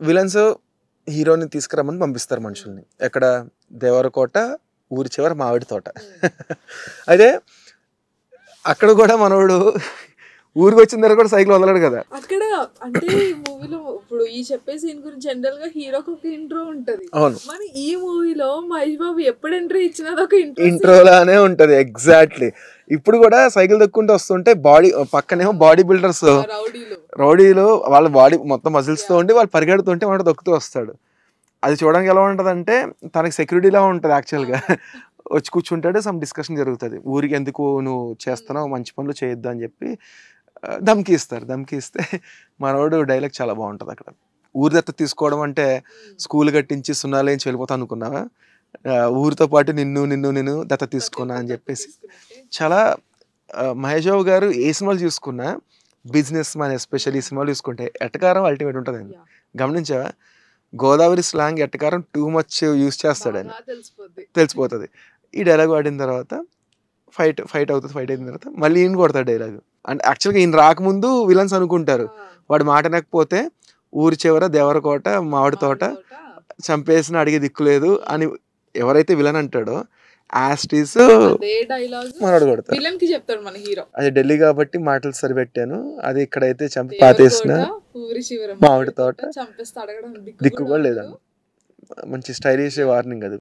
Villains హీరోని తీసుకురమ్మని పంపిస్తారు మనుషుల్ని. ఎక్కడ? దేవరకోట ఊరి చివర మామిడి తోట. అయితే అక్కడ కూడా మనోడు ఊరికి వచ్చిన తర్వాత కూడా సైకిల్ వదలడు కదా. అక్కడ అంటే ఈ మూవీలో ఇప్పుడు ఈ చెప్పే సీన్ గురించి జనరల్ గా హీరోకి ఒక ఇంట్రో ఉంటది. అవును. మరి ఈ మూవీలో మహేష్ బాబు ఎప్పుడు ఎంట్రీ ఇచ్చినా ఒక ఇంట్రో లానే ఉంటది. ఎగ్జాక్ట్లీ. ఇప్పుడు కూడా సైకిల్ దొక్కుంటూ వస్తుంటే బాడీ పక్కనేమో బాడీ బిల్డర్స్ రౌడీలు వాళ్ళ బాడీ మొత్తం మజిల్స్ తో ఉండి వాళ్ళు పరిగెడుతుంటే వాడు దొక్కుతూ వస్తాడు. అది చూడడానికి ఎలా ఉంటది అంటే తనకి సెక్యూరిటీలా ఉంటది యాక్చువల్గా. వచ్చి కూర్చుంటాడు, సమ్ డిస్కషన్ జరుగుతుంది. ఊరికి ఎందుకు నువ్వు చేస్తున్నావు, మంచి పనులు చేయొద్దు అని చెప్పి ధమ్కి ఇస్తారు. ధమ్కి ఇస్తే మనోడు డైలాగ్ చాలా బాగుంటుంది అక్కడ. ఊరి దత్త తీసుకోవడం అంటే స్కూల్ కట్టించి సున్నాలేంచి వెళ్ళిపోతా అనుకున్నావా, ఊరితో పాటు నిన్ను దత్త తీసుకున్నా అని చెప్పేసి చాలా మహేష్ బాబు గారు ఏ సినిమాలు చూసుకున్నా బిజినెస్ మ్యాన్ ఎస్పెషల్లీ ఈ సినిమాలు చూసుకుంటే ఎట్టకారం అల్టిమేట్ ఉంటుంది అండి. గమనించావా? గోదావరి స్లాంగ్ ఎట్టకారం టూ మచ్ యూజ్ చేస్తాడని తెలిసిపోతుంది. ఈ డైలాగ్ వాడిన తర్వాత ఫైట్ అవుతుంది. ఫైట్ అయిన తర్వాత మళ్ళీ ఈయన కొడతాడు డైలాగ్. అంటే యాక్చువల్గా ఈయన రాకముందు విలన్స్ అనుకుంటారు వాడు మాట వినకపోతే ఊరి చివర దేవరకోట మామిడి తోట చంపేసిన అడిగే దిక్కులేదు అని ఎవరైతే విలన్ అంటాడో యాస్టీస్ మనోడు కొడతాడు. అది ఢిల్లీ కాబట్టి మాటలు సరిపెట్టాను, అది ఇక్కడైతే చంపి పాతేసిన మామిడి తోట దిక్కు కూడా లేదన్న. మంచి స్టైలిష్ వార్నింగ్ అది.